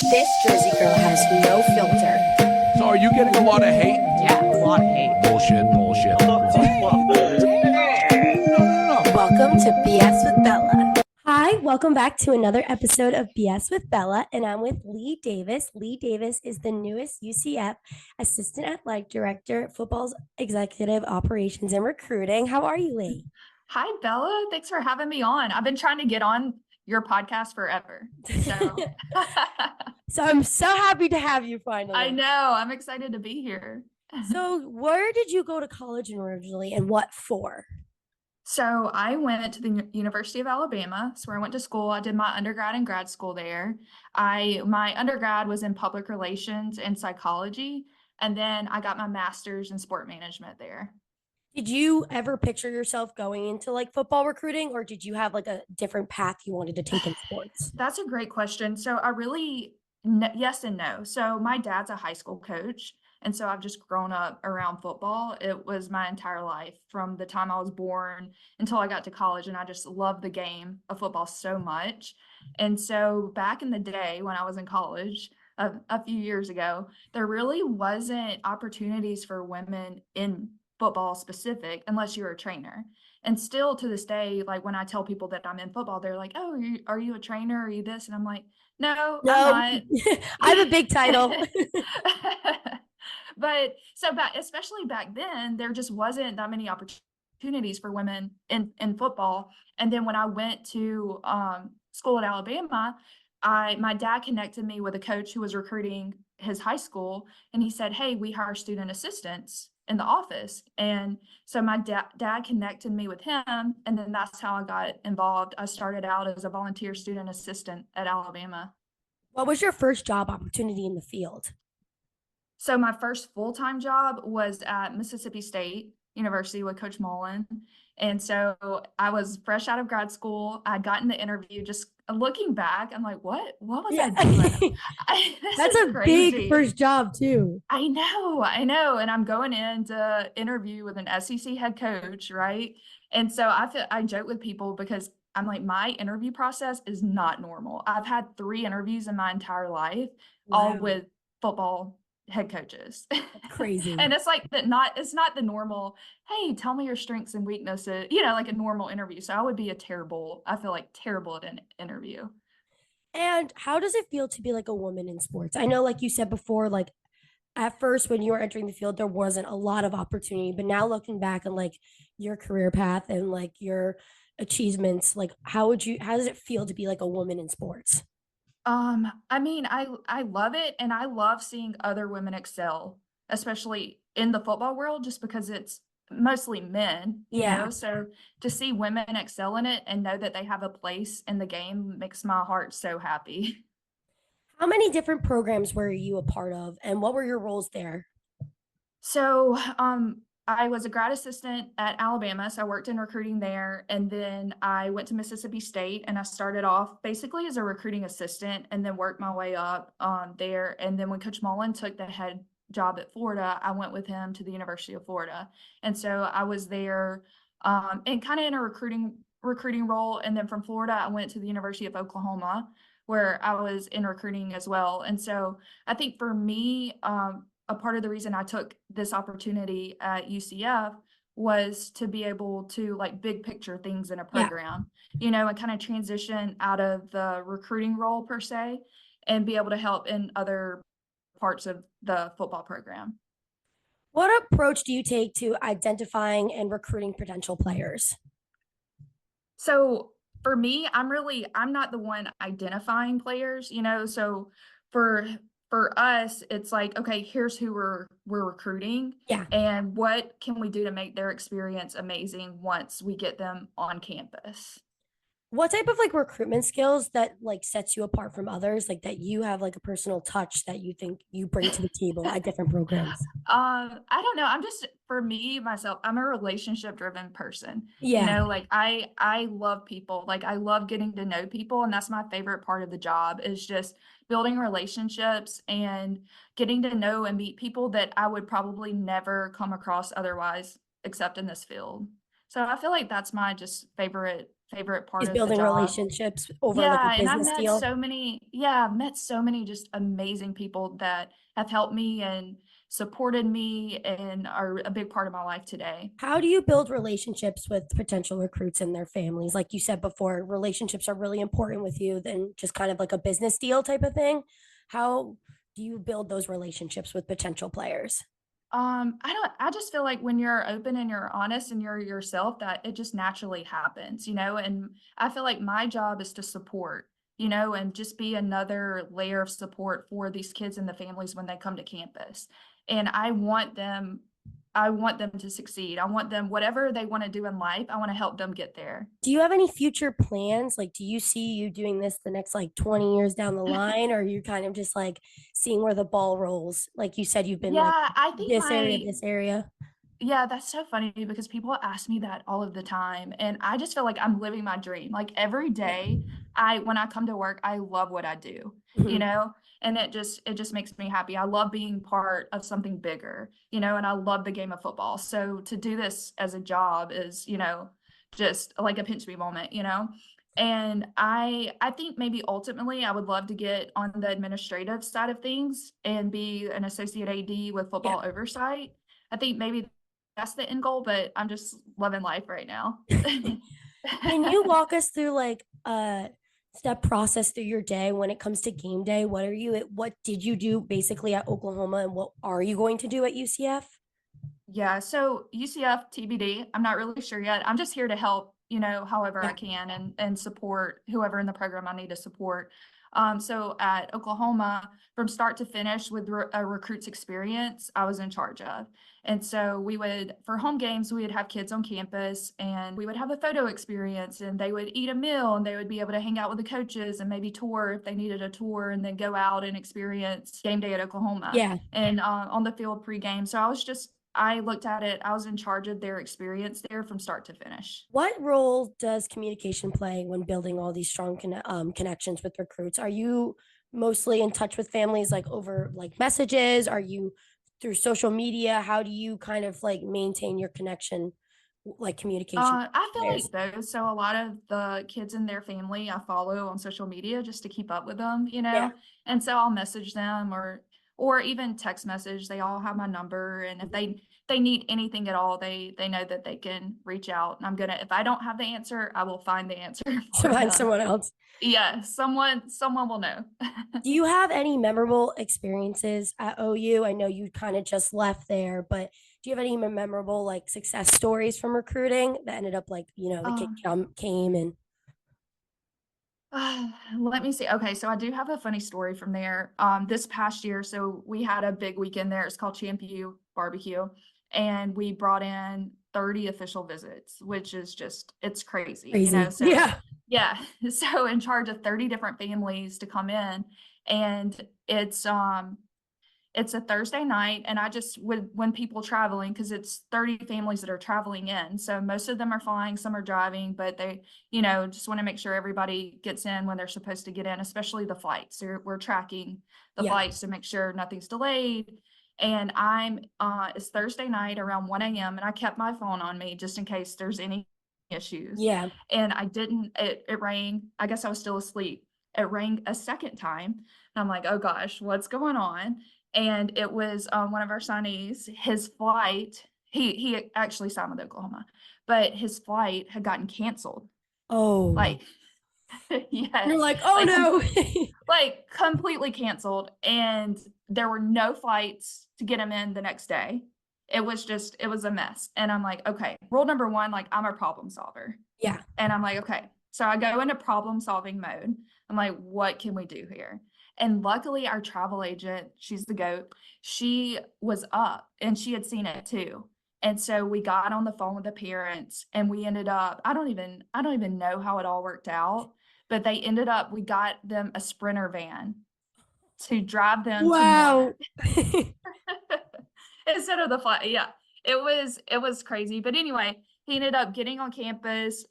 This Jersey girl has no filter. So are you getting a lot of hate? Yeah, a lot of hate. Bullshit. No. Welcome to BS with Bella. Hi, welcome back to another episode of BS with Bella, and I'm with Lee Davis. Lee Davis is the newest UCF Assistant Athletic Director, Football's Executive Operations and Recruiting. How are you, Lee? Hi, Bella. Thanks for having me on. I've been trying to get on your podcast forever. So, So I'm so happy to have you finally. I know. I'm excited to be here. So where did you go to college originally and what for? So I went to the University of Alabama. That's where I went to school. I did my undergrad and grad school there. My undergrad was in public relations and psychology, and then I got my master's in sport management there. Did you ever picture yourself going into like football recruiting, or did you have like a different path you wanted to take in sports? That's a great question. So yes and no. So my dad's a high school coach. And so I've just grown up around football. It was my entire life from the time I was born until I got to college. And I just love the game of football so much. And so back in the day when I was in college, a few years ago, there really wasn't opportunities for women in football specific unless you were a trainer. And still to this day, like when I tell people that I'm in football, they're like, "Oh, are you a trainer? Are you this?" And I'm like, "No, I'm not." I have a big title. But especially back then, there just wasn't that many opportunities for women in football. And then when I went to school at Alabama, my dad connected me with a coach who was recruiting his high school, and he said, "Hey, we hire student assistants in the office." And so my dad connected me with him, and then that's how I got involved. I started out as a volunteer student assistant at Alabama. What was your first job opportunity in the field? So my first full-time job was at Mississippi State University with Coach Mullen. And so I was fresh out of grad school. I'd gotten the interview. Just looking back, I'm like, what was I doing? That's a crazy. Big first job too. I know. And I'm going in to interview with an SEC head coach, right? And so I joke with people because I'm like, my interview process is not normal. I've had 3 interviews in my entire life, all with football head coaches. Crazy. And it's like it's not the normal, "Hey, tell me your strengths and weaknesses," like a normal interview. So I would be I feel like terrible at an interview. And how does it feel to be like a woman in sports? I know, like you said before, like at first when you were entering the field, there wasn't a lot of opportunity, but now looking back on like your career path and like your achievements, like how does it feel to be like a woman in sports? I mean, I love it, and I love seeing other women excel, especially in the football world, just because it's mostly men, so to see women excel in it and know that they have a place in the game makes my heart so happy. How many different programs were you a part of, and what were your roles there? So, I was a grad assistant at Alabama, so I worked in recruiting there, and then I went to Mississippi State, and I started off basically as a recruiting assistant and then worked my way up there. And then when Coach Mullen took the head job at Florida, I went with him to the University of Florida. And so I was there and kind of in a recruiting role. And then from Florida, I went to the University of Oklahoma, where I was in recruiting as well. And so I think for me, a part of the reason I took this opportunity at UCF was to be able to like big picture things in a program, and kind of transition out of the recruiting role per se and be able to help in other parts of the football program. What approach do you take to identifying and recruiting potential players? So for me, I'm not the one identifying players, so for us, it's like, okay, here's who we're recruiting. Yeah. And what can we do to make their experience amazing once we get them on campus? What type of like recruitment skills that like sets you apart from others, like that you have like a personal touch that you think you bring to the table at different programs? I don't know. For me, myself, I'm a relationship driven person. Yeah. Like I love people. Like I love getting to know people. And that's my favorite part of the job is just building relationships and getting to know and meet people that I would probably never come across otherwise, except in this field. So I feel like that's my just favorite part Is of the building job. relationships over like a Yeah, and I've business met deal. so many, yeah, I've met so many just amazing people that have helped me and supported me and are a big part of my life today. How do you build relationships with potential recruits and their families? Like you said before, relationships are really important with you than just kind of like a business deal type of thing. How do you build those relationships with potential players? I just feel like when you're open and you're honest and you're yourself, that it just naturally happens, and I feel like my job is to support, and just be another layer of support for these kids and the families when they come to campus. And I want them to succeed. I want them, whatever they want to do in life, I want to help them get there. Do you have any future plans? Like, do you see you doing this the next like 20 years down the line? Or are you kind of just like seeing where the ball rolls? Like you said, you've been like Yeah, I think this area. yeah, that's so funny because people ask me that all of the time, and I just feel like I'm living my dream. Like every Yeah. day, when I come to work, I love what I do, Mhm. and it just makes me happy. I love being part of something bigger, and I love the game of football. So to do this as a job is, just like a pinch me moment. And I think maybe ultimately I would love to get on the administrative side of things and be an associate AD with Yeah. football oversight. I think maybe that's the end goal, but I'm just loving life right now. Can you walk us through like a step process through your day when it comes to game day? What did you do basically at Oklahoma and what are you going to do at UCF? Yeah, so UCF TBD, I'm not really sure yet. I'm just here to help, however I Yeah. can and support whoever in the program I need to support. So at Oklahoma, from start to finish with a recruit's experience, I was in charge of. And so for home games, we would have kids on campus and we would have a photo experience and they would eat a meal and they would be able to hang out with the coaches and maybe tour if they needed a tour and then go out and experience game day at Oklahoma Yeah. and on the field pregame. So I looked at it, I was in charge of their experience there from start to finish. What role does communication play when building all these strong connections with recruits? Are you mostly in touch with families like over like messages? Are you through social media? How do you kind of like maintain your connection, like communication I with players? feel like both. So a lot of the kids and their family I follow on social media just to keep up with them. Yeah. And so I'll message them or even text message. They all have my number, and if they need anything at all, they know that they can reach out. And if I don't have the answer, I will find the answer To for find them. someone else. Yeah, someone will know. Do you have any memorable experiences at OU? I know you kind of just left there, but do you have any memorable like success stories from recruiting that ended up like, the kid Um, came and Let me see. Okay, so I do have a funny story from there. This past year, so we had a big weekend there. It's called Champion Barbecue, and we brought in 30 official visits, which is it's crazy. crazy? So Yeah. yeah, so in charge of 30 different families to come in, and it's a Thursday night, and I just would when people traveling because it's 30 families that are traveling in. So most of them are flying, some are driving, but they, just want to make sure everybody gets in when they're supposed to get in, especially the flights. So we're tracking the Yeah. flights to make sure nothing's delayed. And it's Thursday night around 1 a.m. and I kept my phone on me just in case there's any issues. Yeah. And I didn't, it rang. I guess I was still asleep. It rang a second time. And I'm like, oh gosh, what's going on? And it was one of our signees. His flight, he actually signed with Oklahoma, but his flight had gotten canceled. Oh. Like, You're yes, like, oh like no. like completely canceled, and there were no flights to get him in the next day. It was a mess. And I'm like, okay, rule number one, like I'm a problem solver. Yeah. And I'm like, okay. So I go into problem solving mode. I'm like, what can we do here? And luckily, our travel agent, she's the GOAT, she was up and she had seen it too. And so we got on the phone with the parents and we ended up, I don't even know how it all worked out, but we got them a Sprinter van to drive them to Norman Wow. instead of the flight. Yeah, it was crazy. But anyway, he ended up getting on campus,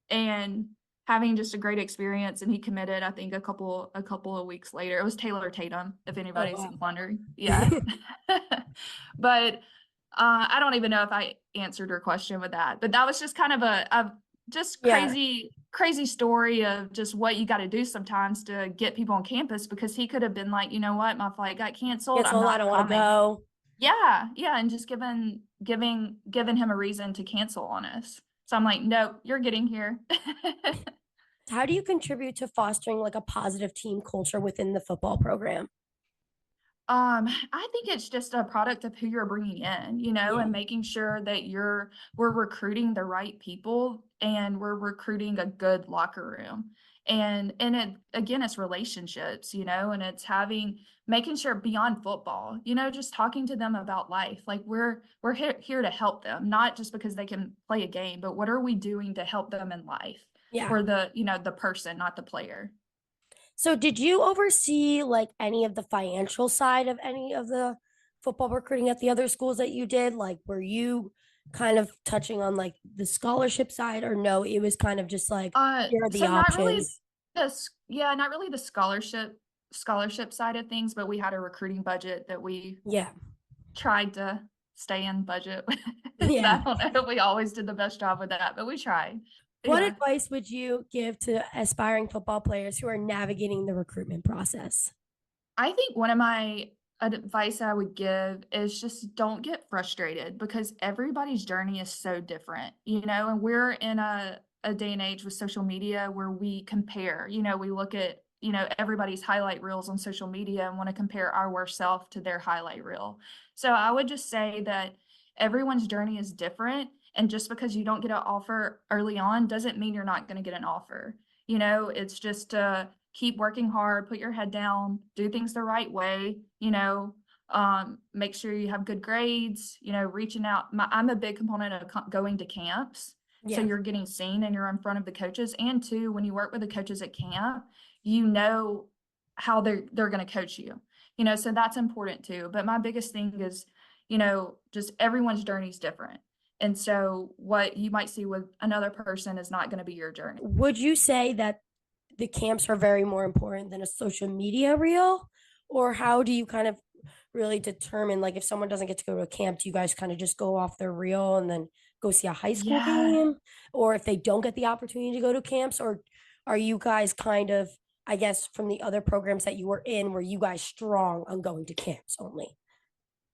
and having just a great experience. And he committed, I think, a couple of weeks later. It was Taylor Tatum, if Oh anybody's wow. wondering. Yeah, but I don't even know if I answered your question with that. But that was just kind of just Yeah. crazy story of just what you got to do sometimes to get people on campus, because he could have been like, you know what, my flight got canceled, I'm Cancel, I don't not want to coming. go. Yeah, and just giving him a reason to cancel on us. So I'm like, nope, you're getting here. How do you contribute to fostering like a positive team culture within the football program? I think it's just a product of who you're bringing in, you know, Yeah. and making sure that we're recruiting the right people and we're recruiting a good locker room. And it again, it's relationships, you know, and it's making sure beyond football, you know, just talking to them about life. Like we're here to help them, not just because they can play a game, but what are we doing to help them in life Yeah. for the person, not the player. So did you oversee like any of the financial side of any of the football recruiting at the other schools that you did? Like were you kind of touching on like the scholarship side or no, it was kind of just like here are the So not really options. not really the scholarship side of things, but we had a recruiting budget that we Yeah. tried to stay in budget. I Yeah. don't know if we always did the best job with that, but we tried. What Yeah. advice would you give to aspiring football players who are navigating the recruitment process? I think one of my advice I would give is just don't get frustrated, because everybody's journey is so different, you know, and we're in a day and age with social media where we compare, you know, we look at, you know, everybody's highlight reels on social media and want to compare our worst self to their highlight reel. So I would just say that everyone's journey is different. And just because you don't get an offer early on doesn't mean you're not going to get an offer. You know, it's just keep working hard, put your head down, do things the right way, you know, make sure you have good grades, you know, reaching out. I'm a big component of going to camps. So Yeah. you're getting seen and you're in front of the coaches. And two, when you work with the coaches at camp, you know how they're going to coach you, you know, so that's important too. But my biggest thing is, you know, just everyone's journey is different. And so what you might see with another person is not going to be your journey. Would you say that the camps are very more important than a social media reel? Or how do you kind of really determine like if someone doesn't get to go to a camp, do you guys kind of just go off their reel and then go see a high school Yeah. game? Or if they don't get the opportunity to go to camps, or are you guys kind of, I guess, from the other programs that you were in, were you guys strong on going to camps only?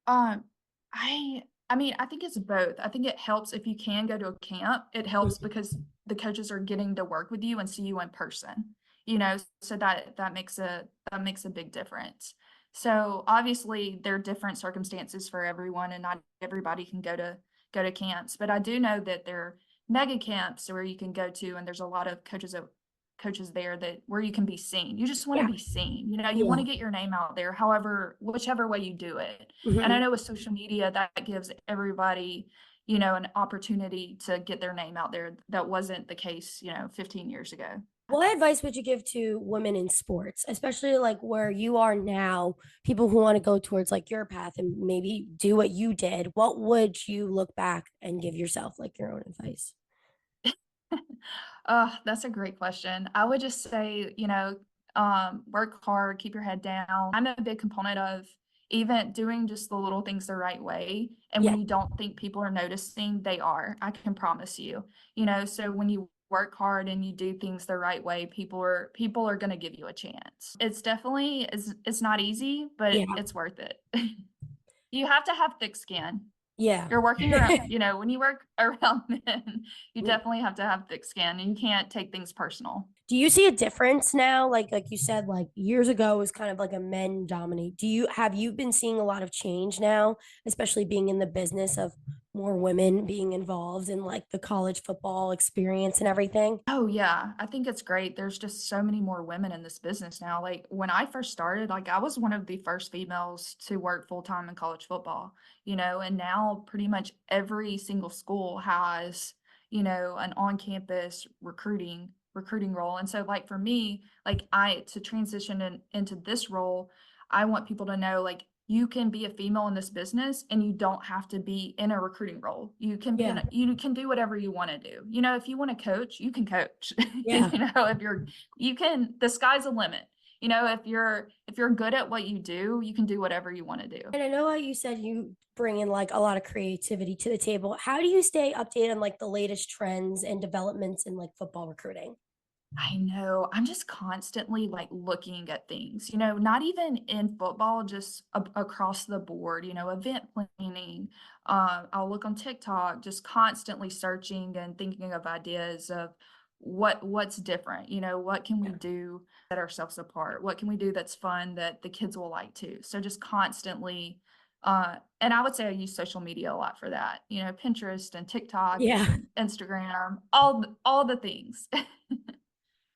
Um, I mean, I think it's both. I think it helps if you can go to a camp. It helps Mhm. because the coaches are getting to work with you and see you in person. You know, so that makes a big difference. So obviously there are different circumstances for everyone and not everybody can go to camps, but I do know that there are mega camps where you can go to and there's a lot of coaches there that where you can be seen. You just want to Yeah. be seen. You know, you want Yeah. to get your name out there, however, whichever way you do it. And I Mhm. know with social media, that gives everybody, you know, an opportunity to get their name out there. That wasn't the case, you know, 15 years ago. What advice would you give to women in sports, especially like where you are now, people who want to go towards like your path and maybe do what you did? What would you look back and give yourself like your own advice? That's a great question. I would just say, you know, work hard, keep your head down. I'm a big component of even doing just the little things the right way. And Yeah. when you don't think people are noticing, they are. I can promise you. You know, so when you work hard and you do things the right way, people are going to give you a chance. It's not easy, but Yeah. it's worth it. You have to have thick skin. Yeah. You're working around, you know, when you work around men, you definitely have to have thick skin and you can't take things personal. Do you see a difference now? Like you said, like years ago was kind of like a men dominate. Have you been seeing a lot of change now, especially being in the business of more women being involved in like the college football experience and everything? Oh yeah, I think it's great. There's just so many more women in this business now. Like when I first started, like I was one of the first females to work full time in college football, you know, and now pretty much every single school has, you know, an on-campus recruiting role. And so like for me, like I to transition into this role, I want people to know like you can be a female in this business and you don't have to be in a recruiting role. Yeah. You can do whatever you want to do. You know, if you want to coach, you can coach. Yeah. You know, if you're you can the sky's the limit. You know, if you're good at what you do, you can do whatever you want to do. And I know how you said you bring in like a lot of creativity to the table. How do you stay updated on like the latest trends and developments in like football recruiting? I know. I'm just constantly like looking at things, you know, not even in football, just across the board, you know, event planning. I'll look on TikTok, just constantly searching and thinking of ideas of what's different, you know, what can we Yeah. do that ourselves apart? What can we do that's fun that the kids will like too? So just constantly, and I would say I use social media a lot for that, you know, Pinterest and TikTok Yeah. and Instagram, all the things.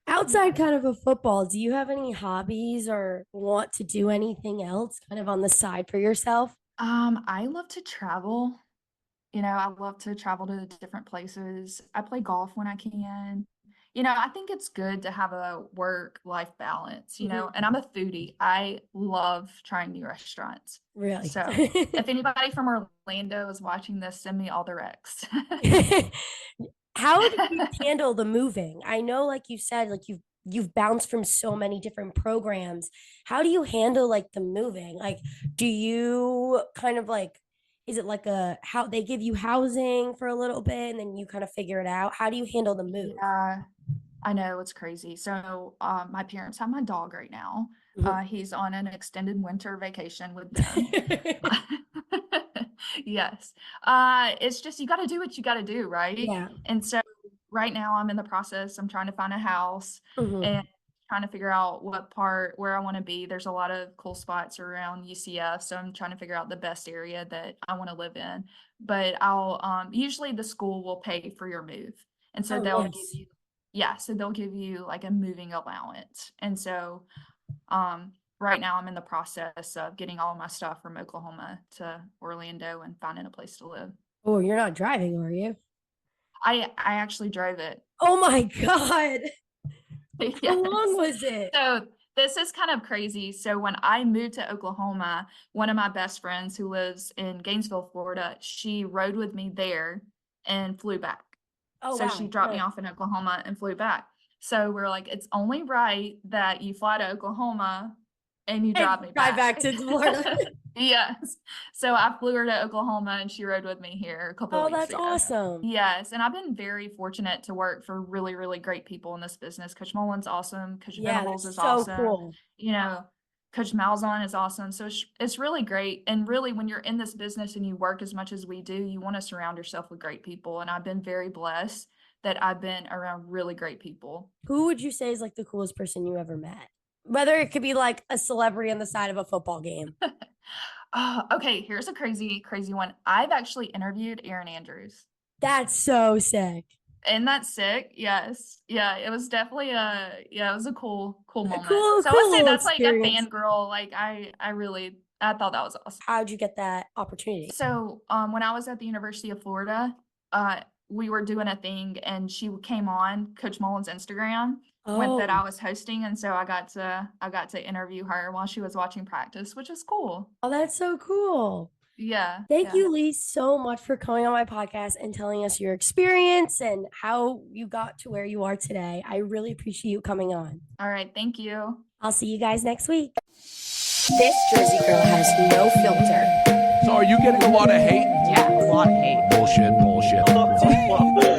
Outside kind of football, do you have any hobbies or want to do anything else kind of on the side for yourself? I love to travel. You know, I love to travel to different places. I play golf when I can. You know, I think it's good to have a work-life balance, you know, Mhm. and I'm a foodie. I love trying new restaurants. Really? So if anybody from Orlando is watching this, send me all the recs. How do you handle the moving? I know, like you said, like you've bounced from so many different programs. How do you handle like the moving? Like, do you kind of like, is it like a how they give you housing for a little bit and then you kind of figure it out? How do you handle the move? Yeah, I know it's crazy. So, my parents have my dog right now. Mhm. He's on an extended winter vacation with them. Yes. It's just you gotta do what you gotta do, right? Yeah. And so right now I'm in the process, I'm trying to find a house Mhm. and trying to figure out what part where I want to be. There's a lot of cool spots around UCF, so I'm trying to figure out the best area that I want to live in. But I'll usually the school will pay for your move. And so Oh, they'll give nice. you yeah, so they'll give you like a moving allowance. And so right now I'm in the process of getting all of my stuff from Oklahoma to Orlando and finding a place to live. Oh, you're not driving, are you? I actually drove it. Oh my God. How long Yes. was it? So this is kind of crazy. So when I moved to Oklahoma, one of my best friends who lives in Gainesville, Florida, she rode with me there and flew back. Oh, So she wow. dropped me off in Oklahoma and flew back. So we're like, it's only right that you fly to Oklahoma and you drive And me drive back back. to Florida. Yes. So I flew her to Oklahoma and she rode with me here a couple of Oh, weeks that's ago. awesome. Yes, and I've been very fortunate to work for really, really great people in this business. Coach Mullen's awesome. Coach Yeah, Venables that's is so awesome. cool. You know, Coach Malzahn is awesome. So it's really great. And really, when you're in this business and you work as much as we do, you want to surround yourself with great people. And I've been very blessed that I've been around really great people. Who would you say is like the coolest person you ever met? Whether it could be like a celebrity on the side of a football game. Okay, here's a crazy, crazy one. I've actually interviewed Aaron Andrews. That's so sick. And that's sick. Yes. Yeah, it was definitely it was a cool A moment. cool, So I would cool say little that's like a experience. fangirl. Like I really I thought that was awesome. How'd you get that opportunity? So when I was at the University of Florida, we were doing a thing and she came on Coach Mullen's Instagram when that Oh, I was hosting. And so I got to interview her while she was watching practice, which is cool. oh, that's so cool. Yeah, Thank yeah. you, Lee, so much for coming on my podcast and telling us your experience and how you got to where you are today. I really appreciate you coming on. All right, thank you. I'll see you guys next week. This Jersey girl has no filter. So are you getting a lot of hate? Yeah, a lot of hate. Bullshit, bullshit.